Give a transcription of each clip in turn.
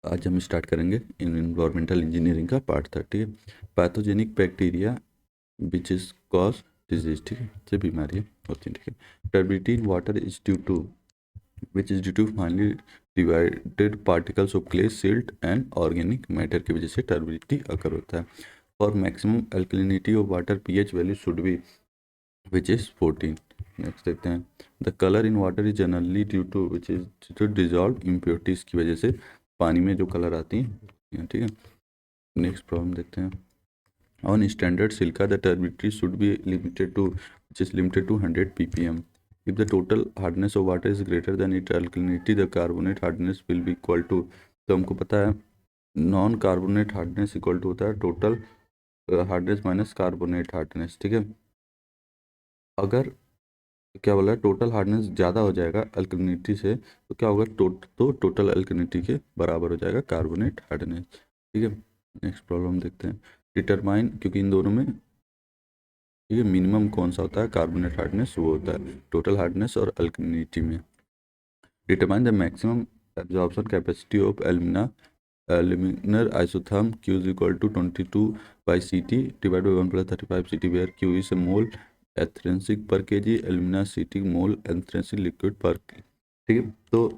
आज हम स्टार्ट करेंगे इन्वायरमेंटल इंजीनियरिंग का पार्ट 30। ठीक है। Pathogenic bacteria which is cause disease, ठीक है, से बीमारियाँ होती हैं। ठीक है। Turbidity in water is due to which is due to finally divided particles of clay silt and organic matter की वजह से टर्बिडिटी अकर होता है। For maximum alkalinity of water pH value should be which is 14। Next देखते हैं। The colour in water is generally due to which is to dissolve impurities की वजह से पानी में जो कलर आती हैं। ठीक है। नेक्स्ट प्रॉब्लम देखते हैं। On standard silica the turbidity should be limited to which is limited to 100 ppm। If the total hardness of water is greater than it alkalinity the carbonate hardness will be equal to, तो हमको पता है non carbonate hardness equal to होता है total hardness minus carbonate hardness. ठीक है। अगर क्या बोला है टोटल हार्डनेस ज़्यादा हो जाएगा अल्कलिनिटी से, तो क्या होगा तो टोटल अल्कलिनिटी के बराबर हो जाएगा कार्बोनेट हार्डनेस। ठीक है। नेक्स्ट प्रॉब्लम देखते हैं। डिटरमाइन, क्योंकि इन दोनों में ठीक है मिनिमम कौन सा होता है कार्बोनेट हार्डनेस, वो होता है टोटल हार्डनेस और अल्कलिनिटी में। Determine the maximum absorption capacity of alumina isotherm Q is equal to 22/CT divided by 1 plus 35 CT where Q is a mole एथ्रेंसिक पर kg, एल्यूमिना सीटिक मोल एथ्रेंसिक लिक्विड पर। ठीक है। तो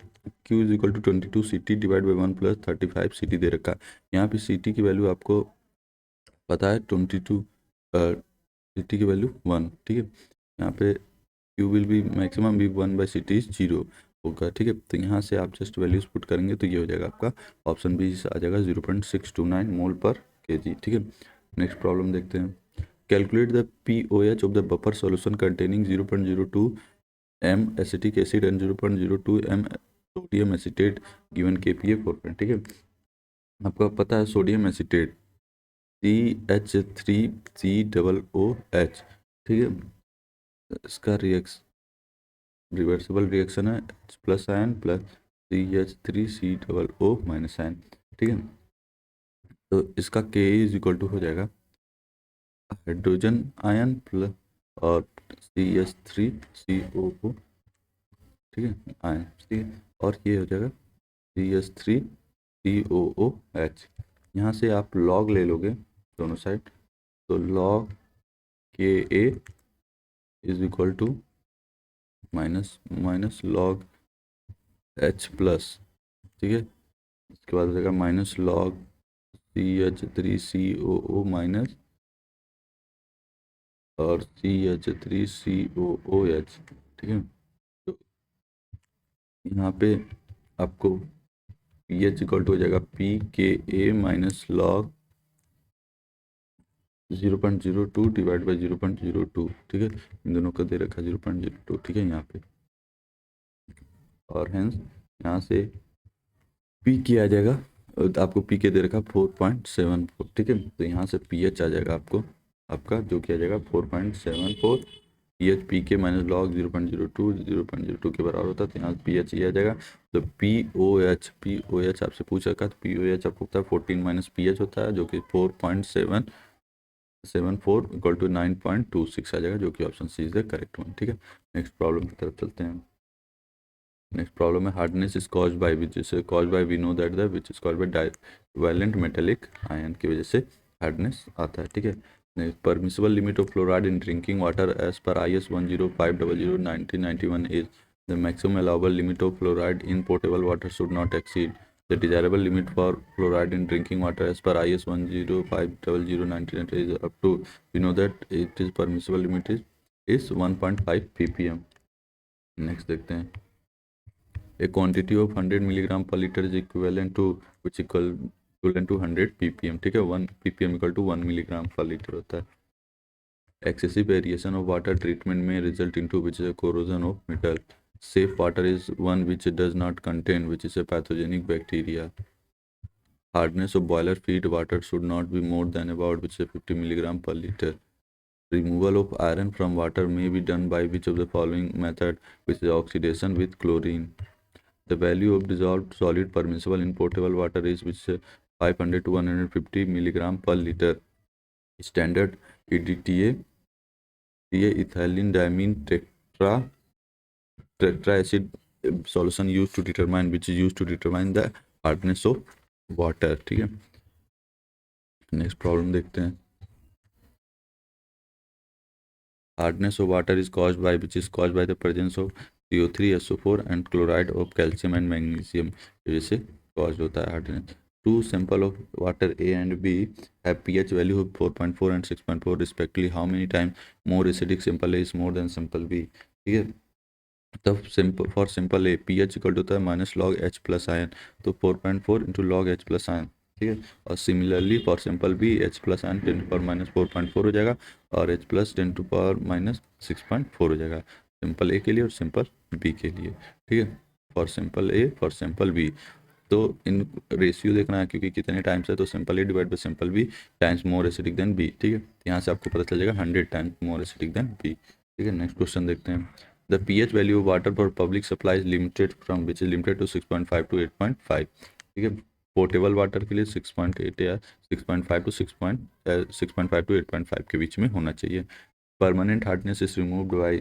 Q is equal to 22 CT divided by 1 plus 35 CT दे रखा है। यहाँ पे CT की वैल्यू आपको पता है 22, CT की वैल्यू 1। ठीक है। यहाँ पे Q will be maximum be 1/CT is 0 होगा। ठीक है। तो यहाँ से आप जस्ट वैल्यूज पुट करेंगे तो ये हो जाएगा आपका ऑप्शन बी आ जाएगा 0.629 मोल पर kg। ठीक है। नेक्स्ट प्रॉब्लम देखते हैं। Calculate the pOH of the buffer solution containing 0.02 m acetic acid and 0.02 m sodium acetate given KPa 4। ठीक है। आपको पता है सोडियम एसिटेट CH3COOH। ठीक है। इसका रिवर्सिबल रिएक्शन है plus ion plus CH3COO minus ion. ठीक है। तो इसका Ka इज इक्वल टू हो जाएगा हाइड्रोजन आयन प्लस और CH3COO। ठीक है आयन। ठीक है। और ये हो जाएगा CH3COOH। यहाँ से आप लॉग ले लोगे दोनों साइड, तो log Ka is equal to minus log H plus. ठीक है। इसके बाद हो जाएगा माइनस लॉग CH3COO माइनस और CH3COOH। ठीक है। तो यहाँ पे आपको pH इक्वल टू हो जाएगा pKa minus log 0.02 divide by 0.02। ठीक है। इन दोनों का दे रखा 0.02। ठीक है। यहाँ पे और हेंस यहाँ से पी के आ जाएगा, आपको पी के दे रखा 4.74। ठीक है। तो यहाँ से pH आ जाएगा आपका जो कि आ जाएगा 4.74। pH पी के माइनस लॉग 0.02 के बराबर होता है, तो यहाँ pH ये आ जाएगा। तो POH आपसे पूछ रखा, तो POH आपको पता है 14 माइनस pH होता है जो कि 4.774 इक्वल टू 9.26 आ जाएगा, जो कि option C is the correct one. ठीक है। नेक्स्ट प्रॉब्लम की तरफ चलते हैं। नेक्स्ट प्रॉब्लम है hardness is caused by which is caused by we know that the which is caused by divalent metallic ion की वजह से हार्डनेस आता है। ठीक है। Permissible limit of fluoride in drinking water as per IS 10500/1991 is the maximum allowable limit of fluoride in portable water should not exceed the desirable limit for fluoride in drinking water as per IS 10500/1990 is up to we know that it is permissible limit is 1.5 ppm। Next देखते हैं। A quantity of 100 milligram per liter is equivalent to which equivalent to 100 ppm। ठीक है। 1 ppm equal to 1 milligram per litre होता है। Excessive variation of water treatment may result into which is a corrosion of metal। Safe water is one which does not contain which is a pathogenic bacteria। Hardness of boiler feed water should not be more than about which is 50 milligram per liter। Removal of iron from water may be done by which of the following method, which is oxidation with chlorine। The value of dissolved solid permissible in potable water is which 500 to 150 milligram per liter। Standard EDTA ethylene diamine tetra acid solution used to determine which is used to determine the hardness of water, ठीक है। Next problem देखते हैं। Hardness of water is caused by which is caused by the presence of CO3 SO4 and chloride of calcium and magnesium, जैसे caused होता है hardness. Two sample of water A and B have pH value of 4.4 and 6.4 respectively. How many times more acidic sample A is more than sample B? ठीक है, तब sample for sample A pH equal होता है minus log H plus ion, तो 4.4 into log H plus ion, ठीक है। और similarly for sample B H plus ion 10⁻⁴ हो जाएगा और H प्लस 10⁻⁻⁴ हो जाएगा, सिंपल ए के लिए और सिंपल बी के लिए, ठीक है। For sample A for sample B, तो इन रेशियो देखना है क्योंकि कितने टाइम्स है, तो sample A divide by sample B times more acidic than B, ठीक है। यहाँ से आपको पता चल जाएगा 100 times more acidic than B, ठीक है। नेक्स्ट क्वेश्चन देखते हैं। The pH value of water for public supply is limited from which is limited to 6.5 to 8.5, ठीक है। पोर्टेबल वाटर के लिए 6.8 या 6.5 टू 6.5 टू 8.5 के बीच में होना चाहिए। Permanent hardness is removed by,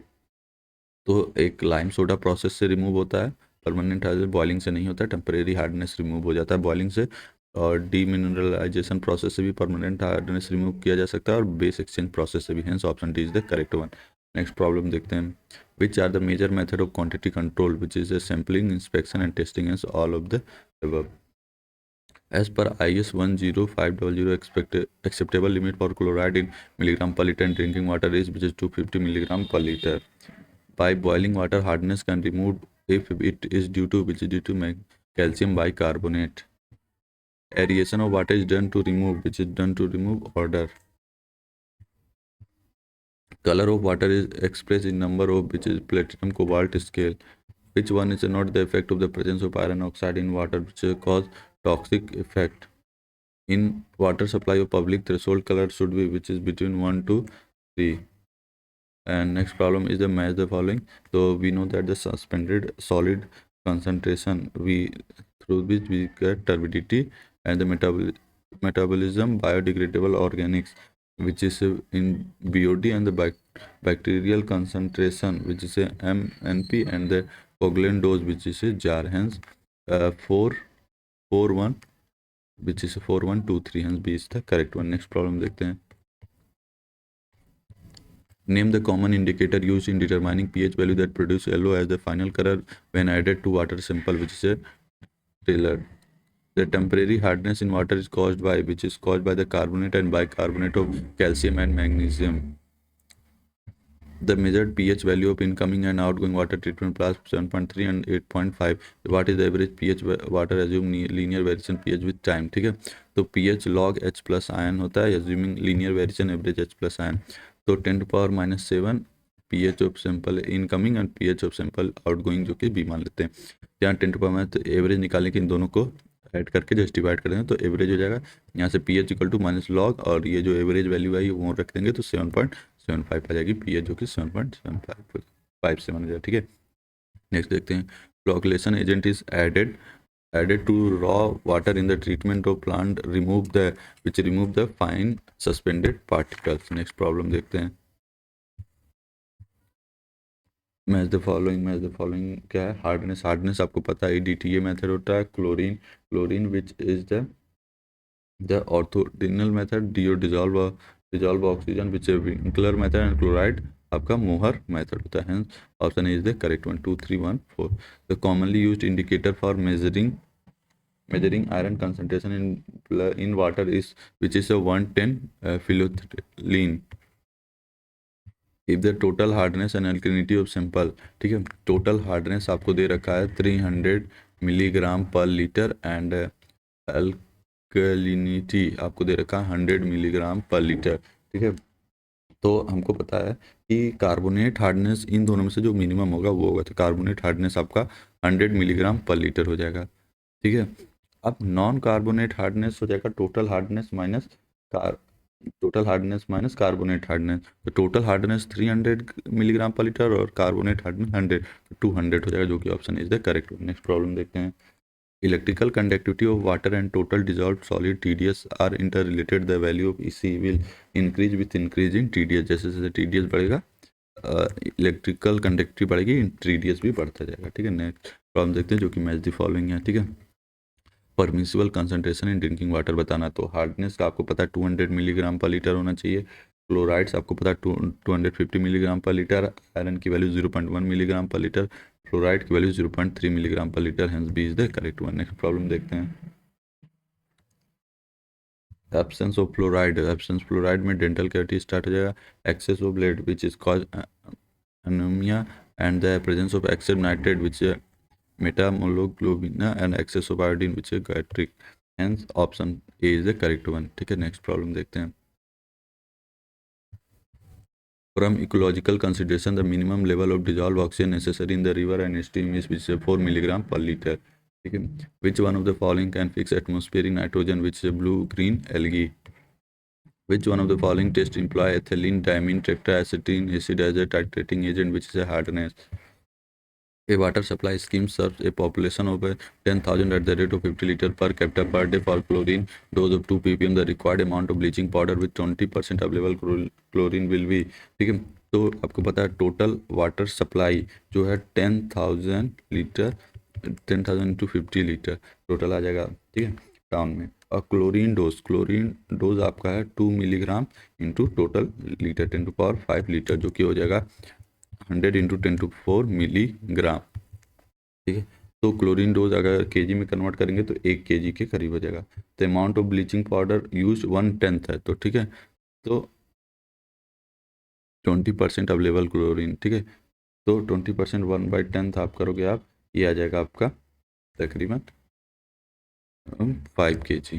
तो एक लाइम सोडा प्रोसेस से रिमूव होता है, परमानेंट हार्डनेस बॉइलिंग से नहीं होता है, टेम्परेरी हार्डनेस रिमूव हो जाता है बॉइलिंग से, और डीमिनरलाइजेशन प्रोसेस से भी परमानेंट हार्डनेस रिमूव किया जा सकता है, और बेस एक्सचेंज प्रोसेस से भी, hence option D is the correct one. Next problem देखते हैं। Which are the major method of quantity control which is sampling, inspection and testing and all of the above. As per IS 10500 acceptable limit for chloride in milligram per liter in drinking water is which is 250 milligram per liter. By boiling water, hardness can remove if it is due to which is due to calcium bicarbonate. Aeration of water is done to remove which is done to remove odor. Color of water is expressed in number of which is platinum cobalt scale. Which one is not the effect of the presence of iron oxide in water which cause toxic effect? In water supply of public, threshold color should be which is between 1 to 3. And next problem is the match the following. So we know that the suspended solid concentration we through which we get turbidity and the metabolism biodegradable organics which is in BOD, and the bacterial concentration which is a MNP, and the coagulant dose which is a jar, hence 441 which is 4123, hence B is the correct one. Next problem देखते हैं। Name the common indicator used in determining pH value that produce yellow as the final color when added to water sample which is a Taylor. The temporary hardness in water is caused by which is caused by the carbonate and bicarbonate of calcium and magnesium. The measured pH value of incoming and outgoing water treatment plants 7.3 and 8.5. What is the average pH water assume linear variation pH with time, ठीक है। तो pH log H plus ion होता है assuming linear variation average H plus ion, तो 10⁻⁷ pH of sample incoming and pH of sample outgoing जो कि B मान लेते हैं। यहाँ 10⁻, तो एवरेज निकालने के इन दोनों को ऐड करके जस्ट डिवाइड कर देंगे तो एवरेज हो जाएगा। यहाँ से pH equal to minus log, और ये जो एवरेज वैल्यू आई वो रख देंगे तो 7.75 आ जाएगी, pH जो कि 7.7557 हो जाएगा, ठीक है। नेक्स्ट देखते हैं। Flocculation agent is added to raw water in the treatment of plant remove the fine suspended particles. Next problem देखते हैं। मैच द फॉलोइंग क्या है? हार्डनेस आपको पता है DTA मेथड होता है, क्लोरीन विच इज द ऑर्थोडिनल मेथड, डिजॉल्व ऑक्सीजन विच है विंकलर मेथड, एंड क्लोराइड आपका मोहर मेथड होता है, hence option is the correct one, 2 3 1 4। The commonly used indicator for measuring iron concentration in water is which is a 110 phenolphthalein. If the total hardness and alkalinity of sample, ठीक है, total hardness आपको दे रखा है 300 milligram per litre and alkalinity आपको दे रखा है 100 milligram per litre, ठीक है। तो हमको पता है कि कार्बोनेट हार्डनेस इन दोनों में से जो मिनिमम होगा वो होगा, तो कार्बोनेट हार्डनेस आपका 100 मिलीग्राम पर लीटर हो जाएगा, ठीक है। अब नॉन कार्बोनेट हार्डनेस हो जाएगा total hardness minus carbonate hardness, तो total hardness 300 milligram per litre और कार्बोनेट हार्डनेस 100, तो 200 हो जाएगा, जो कि option is the correct. Next problem देखते हैं। Electrical conductivity of water and total dissolve solid TDS are inter related, the value of EC will increase with increase in TDS, जैसे जैसे TDS बढ़ेगा इलेक्ट्रिकल कंडक्टिविटी बढ़ेगी, TDS भी बढ़ता जाएगा, ठीक है। नेक्स्ट प्रॉब्लम देखते हैं जो कि मैच द फॉलोइंग है, ठीक है। Permissible concentration in drinking water बताना, तो हार्डनेस का आपको पता है 200 मिलीग्राम पर लीटर होना चाहिए। क्लोराइड्स आपको पता है 250 मिलीग्राम पर लीटर। आयरन की value 0.1 milligram per litre. Fluoride की value 0.3 milligram per litre. Hence B is the correct one. Next problem देखते हैं। Absence of fluoride, absence fluoride में डेंटल कैविटी स्टार्ट हो जाएगा। Excess of blood which is cause anemia, and the presence of excess nitrate which is metahemoglobina, and excess of iodine which is gastric. Hence option A is the correct one. ठीक है, next problem देखते हैं। From ecological consideration, the minimum level of dissolved oxygen necessary in the river and stream is which is 4 milligram per liter. ठीक है, which one of the following can fix atmospheric nitrogen which is blue green algae? Which one of the following tests employ ethylene diamine tetraacetate acid as a titrating agent which is a hardness? A water supply scheme serves a population of 10,000 at the rate of 50 liters per capita per day. For chlorine dose of 2 ppm, the required amount of bleaching powder with 20% available chlorine will be। ठीक है, तो आपको पता है total water supply जो है 10,000 litre, 10,000 to 50 litre total आ जाएगा। ठीक है, टाउन में। और क्लोरीन डोज आपका है 2 milligram into total litre 10 to power 5 litre, जो कि हो जाएगा 100 इंटू 10⁴ मिलीग्राम। ठीक है, तो क्लोरीन डोज अगर केजी में कन्वर्ट करेंगे तो 1 केजी के करीब हो जाएगा। तो amount of bleaching powder use 1/10 है, तो ठीक है, तो 20% अवेलेबल क्लोरीन। ठीक है, तो 20% 1/10 आप करोगे, आप ये आ जाएगा आपका तकरीबन 5 केजी।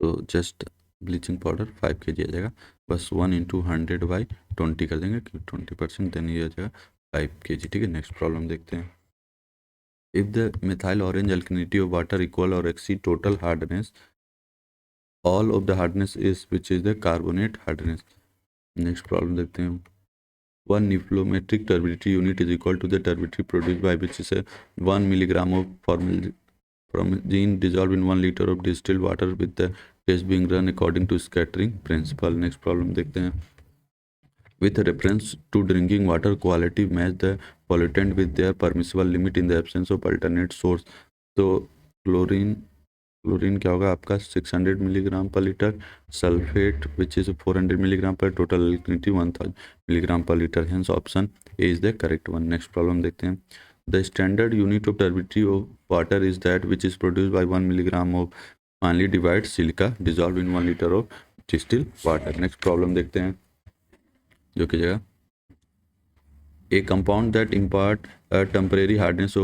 तो जस्ट ब्लीचिंग पाउडर 5 केजी आ जाएगा, बस 1 इंटू 100/20 कर देंगे, 20%, देन ये आ जाएगा 5 केजी। ठीक है, नेक्स्ट प्रॉब्लम देखते हैं। If the methyl orange alkalinity of water equal or exceed total hardness, all of the hardness is which is the carbonate hardness. Next problem देखते हैं। One nephelometric turbidity unit is equal to the turbidity produced by which is a 1 milligram of formamidine dissolved in 1 liter of distilled water with the test being run according to scattering principle. Next problem देखते हैं। With reference to drinking water quality, match the pollutant with their permissible limit in the absence of alternate source. तो chlorine क्या होगा आपका 600 milligram per litre, sulphate which is 400 milligram पर, total alkalinity 1000 milligram per litre. Hence option A is the correct one. Next problem देखते हैं। The standard unit of turbidity of water is that which is produce by 1 milligram of finally divide silica dissolve in 1 litre of distil water. Next problem देखते हैं, जो की जगह a compound that impart a temporary hardness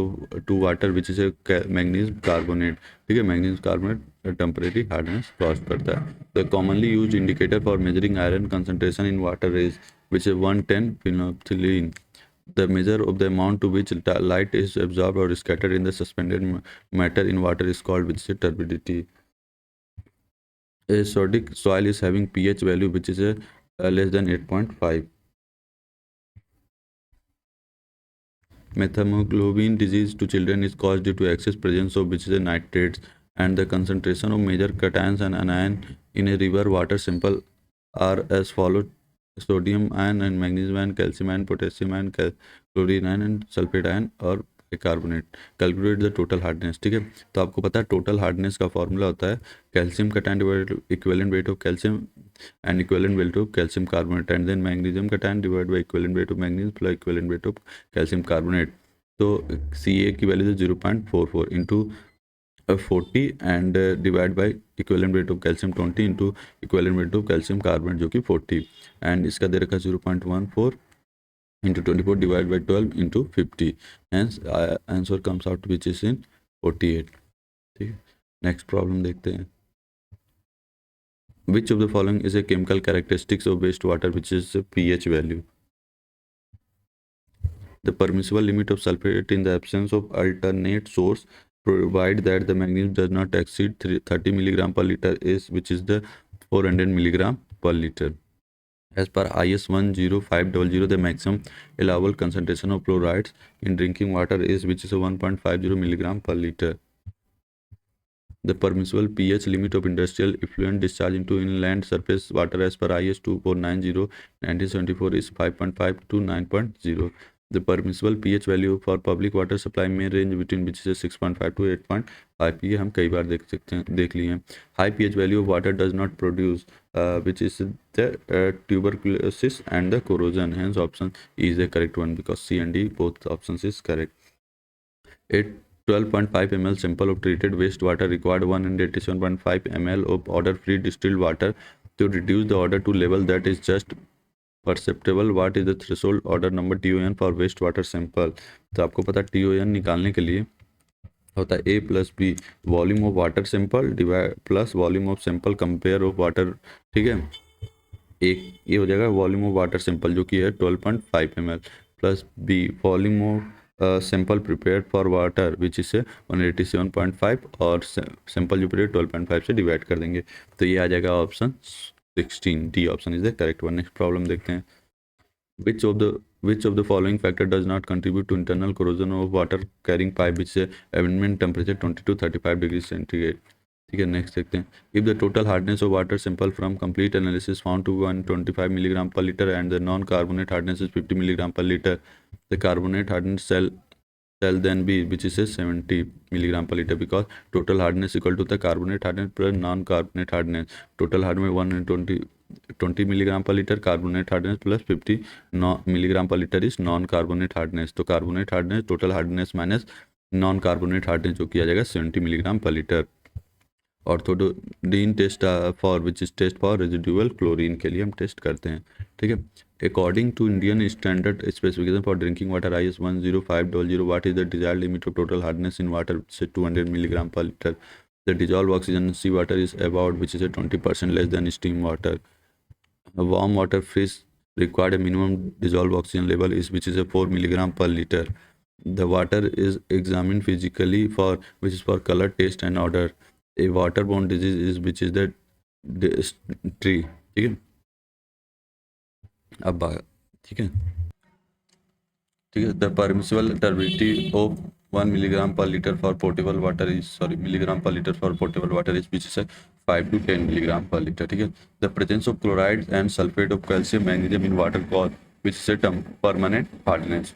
to water which is a magnesium carbonate। ठीक है, magnesium carbonate temporary hardness cause करता है। The commonly use indicator for measuring iron concentration in water is which is 110 phenolphthalein। The measure of the amount to which light is absorbed or scattered in the suspended matter in water is called which is turbidity। A sodic soil is having pH value which is less than 8.5। Methemoglobin disease to children is caused due to excess presence of which is nitrates, and the concentration of major cations and anion in a river water sample are as follows: sodium ion and magnesium ion, calcium ion, potassium ion, chlorine ion and sulfate ion और carbonate. Calculate the total hardness. ठीक है, तो आपको पता है total hardness का formula होता है calcium cation divided equivalent weight of calcium and equivalent weight of calcium carbonate, and then magnesium cation divided by equivalent weight of magnesium plus equivalent weight of calcium carbonate। तो Ca की value है 0.44 into 40 and divide by equivalent weight of calcium 20 into equivalent weight of calcium carbonate जो कि 40, and इसका दे रखा 0.14 into 24 divide by 12 into 50। Hence answer comes out which is in 48। ठीक है, next problem देखते हैं। Which of the following is a chemical characteristics of wastewater which is a pH value? The permissible limit of sulfate in the absence of alternate source provide that the magnesium does not exceed 30 milligram per liter is which is the 400 milligram per liter. As per IS 10500, the maximum allowable concentration of fluorides in drinking water is which is a 1.50 milligram per liter. The permissible pH limit of industrial effluent discharge into inland surface water as per IS 2490 1974 is 5.5 to 9.0. The permissible pH value for public water supply may range between which is 6.5 to 8.5. ये हम कई बार देख लिए हैं. High pH value of water does not produce which is the tuberculosis and the corrosion. Hence option E is the correct one because C and D both options is correct. 12.5 ml sample of treated wastewater required 187.5 ml of odor-free distilled water to reduce the odor to level that is just perceptible. What is the threshold order number TON for waste water sample. तो आपको पता TON निकालने के लिए होता है A+B volume of water sample divide plus volume of sample compare of water. ठीक है, एक ये हो जाएगा वॉल्यूम ऑफ वाटर सैंपल जो कि है 12.5 ml plus B volume of sample prepare for water which is 187.5 और सैंपल जो प्रिपेयर 12.5 से डिवाइड कर देंगे. तो ये आ जाएगा option 16. D option is the correct one. Next problem देखते हैं. Which of the following factor does not contribute to internal corrosion of water carrying pipe which is ambient temperature 20 to 35 degrees centigrade. ठीक है, next देखते हैं. If the total hardness of water sample from complete analysis found to 125 milligram per liter and the non-carbonate hardness is 50 milligram per liter, the carbonate hardness shall then be which is 70 milligram per liter because total hardness equal to the carbonate hardness plus non-carbonate hardness. Total hardness 120 milligram per liter, carbonate hardness plus 50 milligram per liter is non-carbonate hardness. तो carbonate hardness total hardness minus non-carbonate hardness जो किया जाएगा 70 milligram per liter. Orthotolidine test for which is test for residual chlorine के लिए हम test करते हैं. ठीक है, according to Indian standard specification for drinking water IS 10500 what is the desired limit of total hardness in water से 200 milligram per liter. The dissolved oxygen in sea water is about which is 20% less than steam water. A warm water freeze required a minimum dissolved oxygen level is which is 4 milligram per liter. The water is examined physically for which is for color, taste and odor. A waterborne disease is which is the tree. ठीक है, अब ठीक है the permissible turbidity of 1 milligram per liter for potable water is milligram per liter for potable water is which is 5 to 10 milligram per liter. ठीक है, the presence of chloride and sulfate of calcium magnesium in water cause which is a permanent hardness.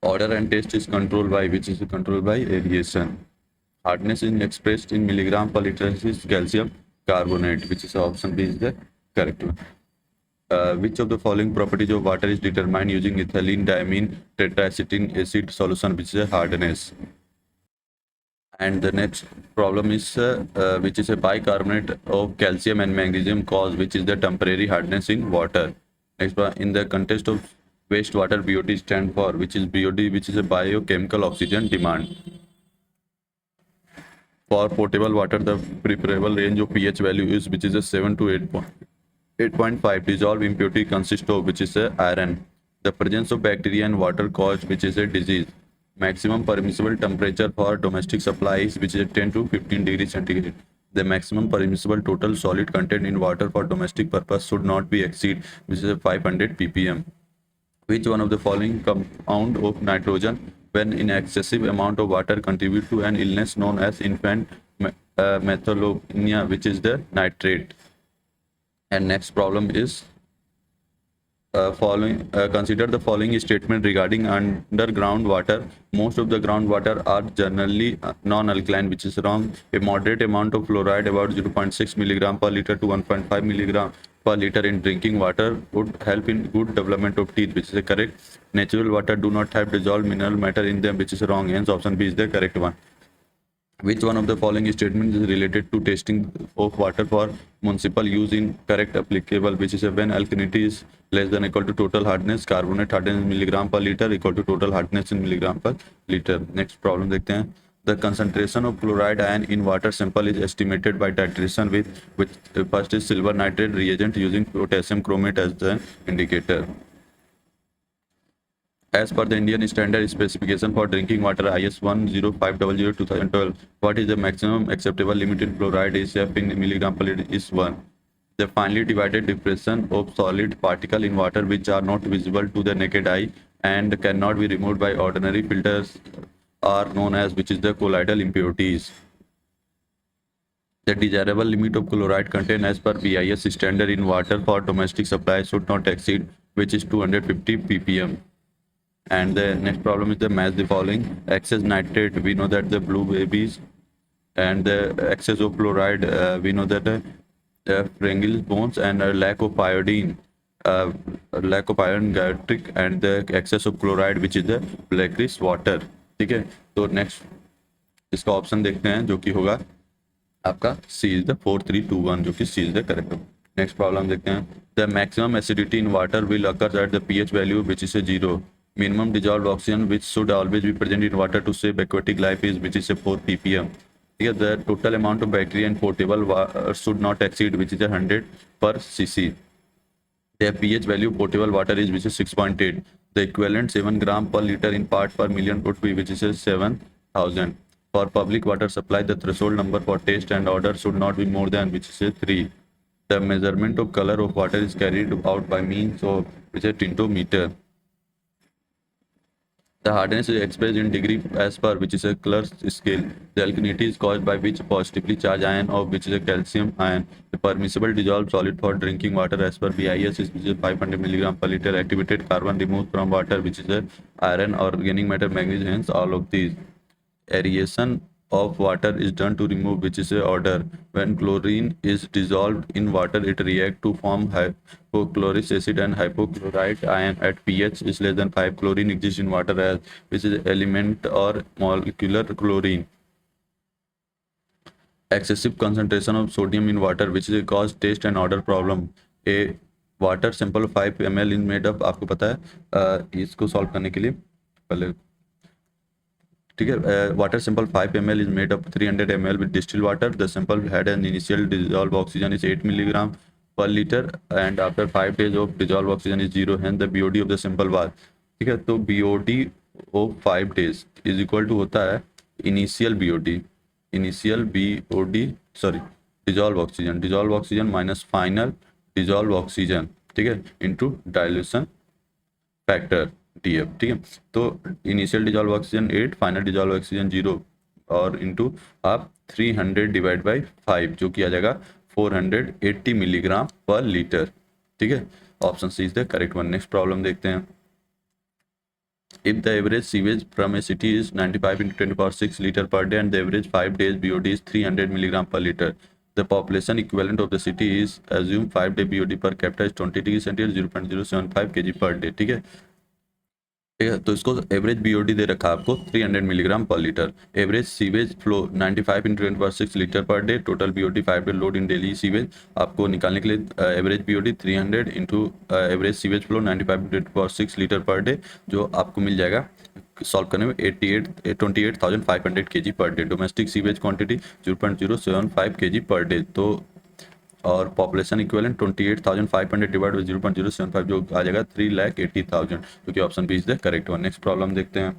Odor and taste is controlled by which is controlled by aeration. Hardness is expressed in milligram per liter is calcium carbonate which is option B is the correct one. Which of the following properties of water is determined using ethylene diamine tetraacetate acid solution which is a hardness. And the next problem is which is a bicarbonate of calcium and magnesium cause which is the temporary hardness in water. Next one, in the context of wastewater BOD stand for which is BOD which is a biochemical oxygen demand. For potable water, the preferable range of pH value is which is a 7 to 8.5. Dissolved impurity consists of which is a iron. The presence of bacteria in water cause which is a disease. Maximum permissible temperature for domestic supply is which is 10 to 15 degrees centigrade. The maximum permissible total solid content in water for domestic purpose should not be exceed which is 500 ppm. Which one of the following compound of nitrogen when in excessive amount of water contribute to an illness known as infant methylomania which is the nitrate. And next problem is consider the following statement regarding underground water. Most of the groundwater are generally non-alkaline which is wrong. A moderate amount of fluoride about 0.6 milligram per liter to 1.5 milligram per liter in drinking water would help in good development of teeth which is correct. Natural water do not have dissolved mineral matter in them which is wrong. Hence option B is the correct one. Which one of the following statements is related to testing of water for municipal use in correct applicable which is when alkalinity is less than equal to total hardness, carbonate hardness in milligram per liter equal to total hardness in milligram per liter. Next problem देखते हैं. The concentration of chloride ion in water sample is estimated by titration with which first is silver nitrate reagent using potassium chromate as the indicator. As per the Indian standard specification for drinking water IS 10500:2012, what is the maximum acceptable limit in fluoride is F in milligram per liter is 1. The finely divided diffraction of solid particle in water which are not visible to the naked eye and cannot be removed by ordinary filters are known as which is the colloidal impurities. The desirable limit of chloride content as per BIS standard in water for domestic supply should not exceed which is 250 ppm. And the next problem is the match the following. Excess nitrate, we know that the blue babies, and the excess of chloride, we know that Pringles bones, and a lack of iodine, uh, lack of iron gastric, and the excess of chloride which is the blackish water. ठीक है, तो next इसका option देखते हैं जो कि होगा आपका सी इज द 4321, जो कि C is the correct. Next problem देखते हैं। The maximum acidity in water will occur at the pH value which is A 0। Minimum dissolved oxygen which should always be present in water to save aquatic life is which is A 4 ppm। ठीक है, the total amount of bacteria in portable should not exceed which is A 100 per cc। Their pH value potable water is which is 6.8. The equivalent 7 gram per liter in part per million would be which is 7,000. For public water supply, the threshold number for taste and odor should not be more than which is 3. The measurement of color of water is carried out by means of which is tintometer. The hardness is expressed in degree as per which is a Clerk's scale. The alkalinity is caused by which positively charged ion of which is a calcium ion. The permissible dissolved solid for drinking water as per BIS is which is 500 mg per liter. Activated carbon removed from water which is a iron, organic matter, manganese. Hence all of these. Aeration of water is done to remove which is a odor. When chlorine is dissolved in water, it reacts to form hypochlorous acid and hypochlorite ion at pH is less than 5. Chlorine exists in water as which is element or molecular chlorine. Excessive concentration of sodium in water which is a cause taste and odor problem. A water sample 5 ml is made up, आपको पता है इसको solve करने के लिए पहले ठीक है, water sample 5 ml is made up 300 ml with distilled water. The sample had an initial dissolved oxygen is 8 milligram per liter and after 5 days of dissolved oxygen is 0. Hence the BOD of the sample was, ठीक है, तो BOD of 5 days is equal to होता है initial BOD sorry dissolved oxygen minus final dissolved oxygen, ठीक है, into dilution factor DF। ठीक है, तो initial dissolve oxygen 8, final dissolved oxygen 0 और इनटू आप 300 डिवाइड बाई 5 जो कि आ जाएगा 480 मिलीग्राम पर लीटर। ठीक है, option C is the correct one. Next problem देखते हैं। If the average sewage from a city is 95 into 10 power 6 liter per day and the average 5 days BOD is 300 milligram per liter, the population equivalent of the city is assume 5 day BOD per capita is 20 degree centigrade 0.075 kg per day। ठीक है, ठीक है, तो इसको average BOD दे रखा है आपको 300 milligram per litre. Average sewage flow 95 into 10 litre per day. Total BOD 5 day load in daily sewage आपको निकालने के लिए average BOD 300 into average sewage flow 95 into 10 litre per day जो आपको मिल जाएगा सॉल्व करने में 28,500 kg per day. Domestic sewage quantity 0.075 kg per day. तो और पॉपुलेशन इक्विवेलेंट 28,500 डिवाइड बाई 0.075 जो आ जाएगा 3,80,000, जो कि option B is the correct one. Next problem देखते हैं।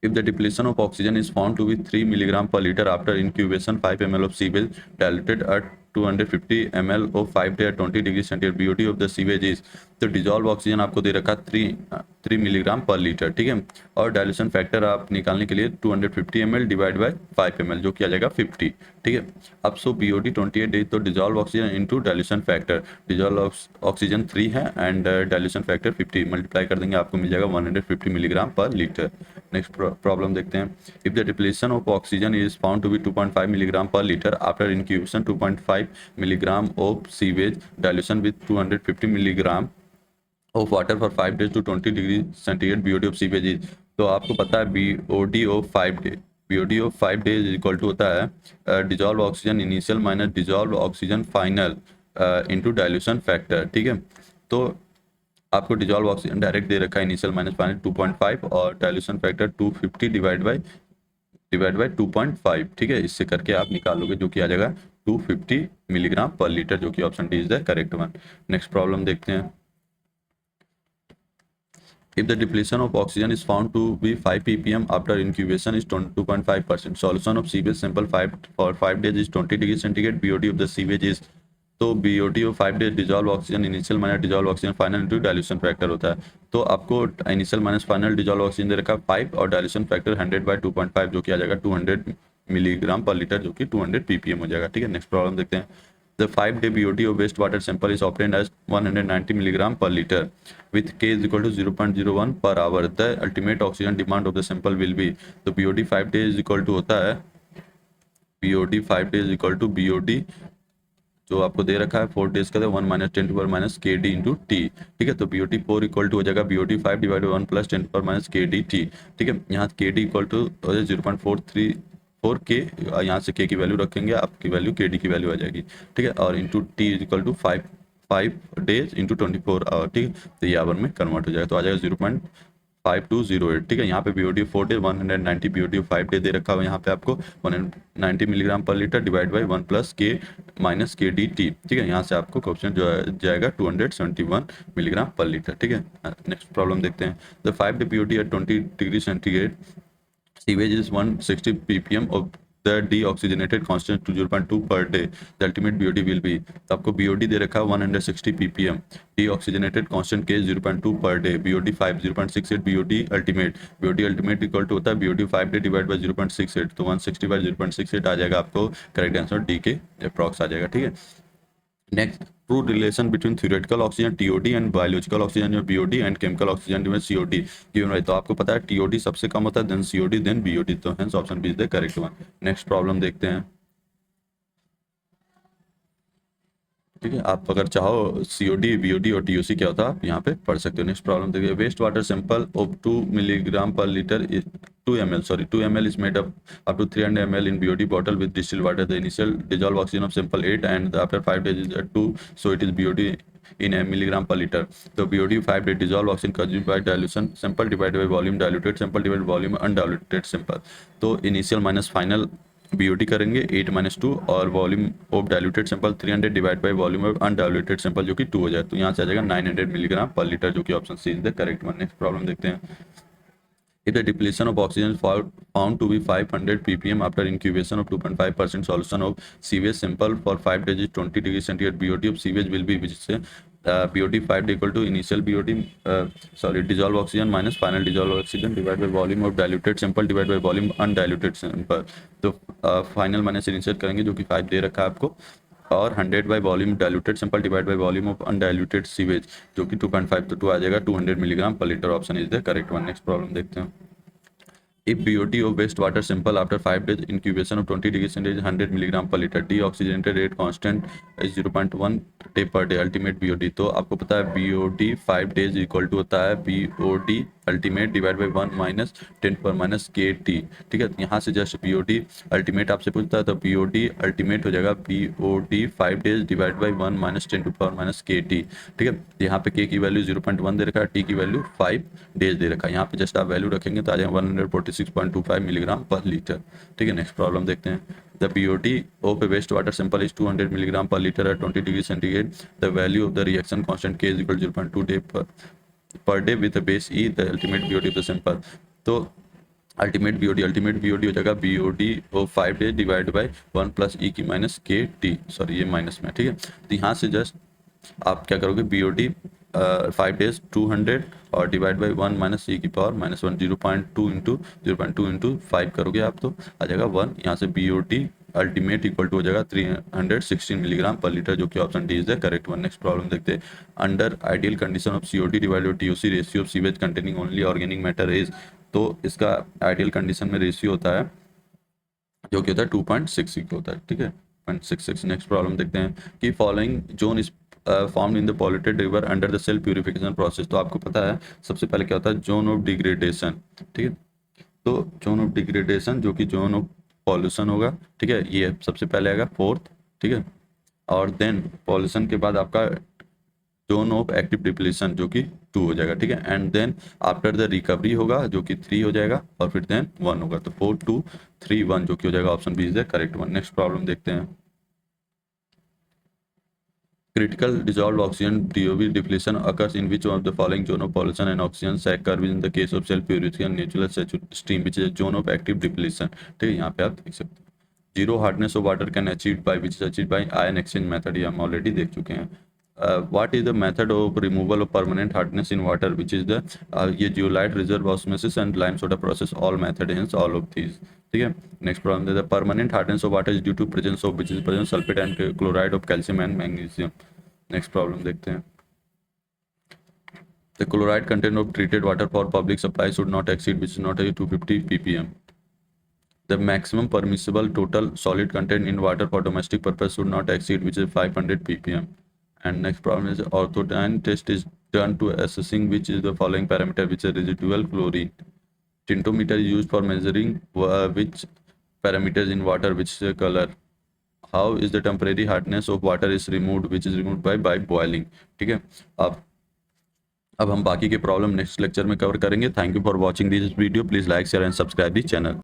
If the depletion of oxygen is found to be 3 milligram per liter after incubation, 5 ml of sewage diluted at 250 ml of 5 day at 20 degree centigrade, BOD of the sewage is, तो dissolve oxygen आपको दे रखा 3 milligram per litre. ठीक है, और dilution factor आप निकालने के लिए 250 ml डिवाइड बाय 5 ml जो कि आ जाएगा 50। ठीक है, अब सो BOD 28 डेज, तो dissolve oxygen into dilution factor, dissolve oxygen 3 है एंड डायल्यूशन फैक्टर 50 मल्टीप्लाई कर देंगे आपको मिल जाएगा 150 milligram per litre. Next problem देखते हैं। If the depletion of oxygen is found to be 2.5 milligram per litre after incubation 2.5 milligram of sewage dilution with 250 milligram of water for 5 days to 20 degree centigrade, BOD of sewage is, तो आपको पता है BOD of 5 day, BOD of 5 days equal to होता है dissolved oxygen initial minus dissolved oxygen final into dilution factor. ठीक है, तो आपको डिजॉल्व ऑक्सीजन डायरेक्ट दे रखा है इनिशियल माइनस फाइनल 2.5 और डायल्यूशन फैक्टर 250 डिवाइड बाय 2.5। ठीक है, इससे करके आप निकालोगे जो कि आ जाएगा 250 मिलीग्राम पर लीटर, जो कि option D is the correct one. Next problem देखते हैं। If the depletion of oxygen is found to be 5 ppm after incubation is 2.5%, solution of sewage sample 5 days is 20 degree centigrade, BOD of the sewage is, तो BOD of 5 days dissolved oxygen initial minus dissolved oxygen final into dilution factor होता है। तो आपको initial minus final dissolved oxygen दे रखा है 5 और dilution factor 100 bye 2.5 जो कि आ जाएगा 200 मिलीग्राम पर लीटर जो कि 200 ppm हो जाएगा। ठीक है, नेक्स्ट प्रॉब्लम देखते हैं। The 5-day BOD of wastewater sample is obtained as 190 milligram per liter with K is equal to 0.01 per hour. The ultimate oxygen demand of the sample will be, तो BOD 5 days is equal to होता है BOD 5 days is equal to BOD जो आपको दे रखा है 4 days का, 1 minus 10 to power minus K D into T. ठीक है, तो BOD 4 इक्वल टू हो जाएगा BOD 5 divide by 1 plus 10 to power minus K D T. ठीक है, यहाँ के डी इक्वल टू 0.434 के, यहाँ से के की वैल्यू रखेंगे, आपकी वैल्यू के डी की वैल्यू आ जाएगी। ठीक है, और into T is equal to 5 days into 24 hour. ठीक है, तो ये आवर में कन्वर्ट हो जाएगा, तो आ जाएगा 0.5208। ठीक है, यहाँ पे BOD 4 day 190, BOD 5 day they रखा हुआ यहाँ पे आपको 190 milligram per litre divide by 1 plus के माइनस के डी टी। ठीक है, यहाँ से आपको क्वेश्चन जो जाएगा 271 मिलीग्राम पर लीटर। ठीक है, नेक्स्ट प्रॉब्लम देखते हैं। The 5 day BOD at 20 degree centigrade sewage is 160 ppm of the deoxygenated constant to 0.2 per day. The ultimate BOD will be, तो आपको BOD दे रखा है 160 ppm, deoxygenated constant K 0.2 per day, BOD 5 0.68, BOD ultimate equal to होता है BOD 5 day divide by 0.68, तो 160 by 0.68 आ जाएगा, आपको correct answer D के अप्रॉक्स आ जाएगा। ठीक है, next, true relation between theoretical oxygen TOD and biological oxygen जो BOD एंड केमिकल ऑक्सीजन जो COD गिवन है। तो आपको पता है TOD सबसे कम होता है, देन COD देन BOD, तो hence option B is the correct one. Next problem देखते हैं। ठीक है, आप अगर चाहो COD BOD और TOC क्या होता है आप यहाँ पे पढ़ सकते हो। नेक्स्ट प्रॉब्लम देखिए, waste water sample of 2 milligram per litre 2 ml is made up to 300 ml in BOD bottle with distilled water. The initial dissolved oxygen of sample 8 and after 5 days is at 2, so it is BOD in a milligram per liter. So BOD 5 day dissolved oxygen consumed by dilution, sample divided by volume diluted, sample divided by volume undiluted sample. तो initial minus final BOD करेंगे 8 - 2 और volume of diluted sample 300 divide by volume of undiluted sample जो कि 2 हो जाए, तो यहाँ से आ जाएगा 900 मिलीग्राम पर लीटर, जो कि option C is the correct one. Next problem देखते हैं। If the depletion of oxygen is found to be 500 ppm after incubation of 2.5% solution of sewage sample for 5 days is 20 degree centigrade, BOD of sewage will be, which is BOD 5 equal to initial BOD dissolved oxygen minus final dissolved oxygen divided by volume of diluted sample divided by volume undiluted sample। तो final minus initial करेंगे जो कि 5 दे रखा है आपको, और 100 by volume diluted sample divide by volume of undiluted sewage जो कि 2.5, तो 2 आ जाएगा 200 milligram per litre, option is the correct one. Next problem देखते हैं। If BOD of wastewater sample after 5 days incubation of 20 degree centigrade 100 milligram per liter, deoxygenated rate constant is 0.1 day per day, ultimate BOD। तो आपको पता है BOD 5 days equal to होता है BOD ultimate divide by 1 minus 10 पर minus KT। ठीक है, यहाँ से जस्ट BOD अल्टीमेट आपसे पूछता है, तो BOD अल्टीमेट हो जाएगा BOD 5 days divide by 1 minus 10 to power minus KT। ठीक है, यहाँ पे K की वैल्यू 0.1 दे रखा है, T की वैल्यू 5 डेज दे रखा है, यहाँ पे जस्ट आप वैल्यू रखेंगे तो आ जाएगा 146.25 मिलीग्राम पर लीटर। ठीक है, नेक्स्ट प्रॉब्लम देखते हैं। The BOD of a wastewater sample is 200 milligram per liter at 20 degree centigrade. The value of the reaction constant K is equal to 0.2 day per day with the base E, the ultimate BOD of the sample। तो ultimate BOD हो जाएगा BOD of 5 days divide by 1 plus E की minus KT, sorry ये minus में। ठीक है, तो यहाँ से जस्ट आप क्या करोगे, BOD 5 days 200 और डिवाइड बाई 1 माइनस E की पावर माइनस 1, 0.2 इंटू 5 करोगे आप तो आ जाएगा 1। यहाँ से BOD अल्टीमेट इक्वल टू हो जाएगा 316 मिलीग्राम पर लीटर, जो कि option D is the correct one. Next problem देखते हैं। Under ideal condition of COD divide by TOC ratio of sewage containing only organic matter is, तो इसका ideal condition में ratio होता है जो कि होता है 2.66 होता है। ठीक है, 0.66। नेक्स्ट प्रॉब्लम देखते हैं कि following zone is formed in the polluted river under the self purification process. तो आपको पता है सबसे पहले क्या होता है, जोन ऑफ डिग्रेडेशन। ठीक है, तो जोन ऑफ डिग्रेडेशन जो कि जोन ऑफ पॉल्यूशन होगा। ठीक है, ये सबसे पहले आएगा 4th। ठीक है, और देन पॉल्यूशन के बाद आपका जोन ऑफ एक्टिव डिप्लीशन जो कि 2 हो जाएगा। ठीक है, and then after the recovery होगा जो कि 3 हो जाएगा, और फिर देन 1 होगा, तो 4 2 3 1 जो कि हो जाएगा option B is the correct one. Next problem देखते हैं। Critical dissolved oxygen DOB depletion occurs in which one of the following zone of pollution and oxygen sac curve in the case of self purification natural stream which is a zone of active depletion। ठीक है, यहाँ पे आप देख सकते हैं। Zero hardness of water can achieve by which is achieve by ion exchange method, ये हम ऑलरेडी देख चुके हैं। What is the method of removal of permanent hardness in water which is the ये zeolite reverse osmosis and lime soda process, all method hence all of these. ठीक है। Next problem the permanent hardness of water is due to presence of which is presence sulphate and chloride of calcium and magnesium. Next problem देखते हैं। The chloride content of treated water for public supply should not exceed which is not 250 ppm। The maximum permissible total solid content in water for domestic purpose should not exceed which is 500 ppm. And next problem is orthodyne test is done to assessing which is the following parameter which is residual chlorine. Tintometer is used for measuring which parameters in water which is the color. How is the temporary hardness of water is removed which is removed by boiling। ठीक है। अब हम बाकी के problem next lecture में cover करेंगे। Thank you for watching this video. Please like share and subscribe this channel.